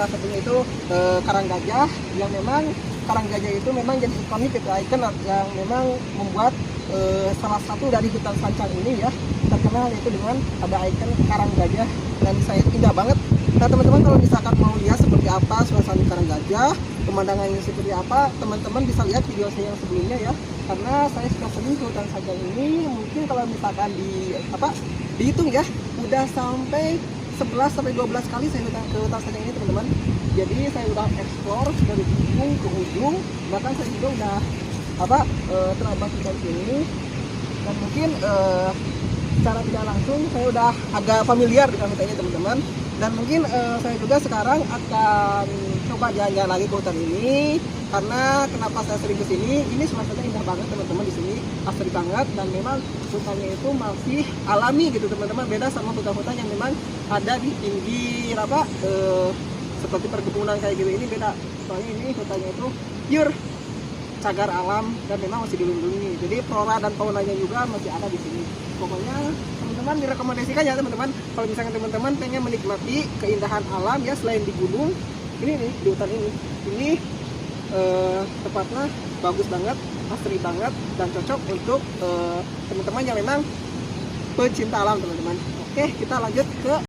salah satunya itu karang gajah, yang memang karang gajah itu memang jadi ikonik gitu, ikon yang memang membuat salah satu dari hutan Sancang ini ya terkenal, yaitu dengan ada ikon karang gajah, dan saya indah banget. Nah teman-teman, kalau misalkan mau lihat seperti apa suasana karang gajah, pemandangannya seperti apa, teman-teman bisa lihat video saya yang sebelumnya ya, karena saya sudah sering ke hutan Sancang ini. Mungkin kalau misalkan dihitung ya, udah sampai 11 sampai 12 kali saya datang ke hutan Sancang ini teman-teman. Jadi saya udah explore dari ujung ke ujung, bahkan saya juga udah terabas di sini, dan mungkin secara tidak langsung saya udah agak familiar dengan hutan ini teman-teman. Dan mungkin saya juga sekarang akan coba jalan-jalan lagi ke hutan ini, karena kenapa saya sering ke sini, ini suasananya indah banget teman-teman, di sini asri banget, dan memang hutannya itu masih alami gitu teman-teman, beda sama hutan-hutan yang memang ada di pinggir seperti perkebunan kayak gitu. Ini beda, soalnya ini hutannya itu pure cagar alam dan memang masih dilindungi, jadi flora dan faunanya juga masih ada di sini. Pokoknya teman-teman direkomendasikan ya teman-teman, kalau misalnya teman-teman pengen menikmati keindahan alam ya, selain di gunung, ini nih di hutan ini tempatnya bagus banget, asri banget, dan cocok untuk teman-teman yang memang pecinta alam teman-teman. Oke, kita lanjut ke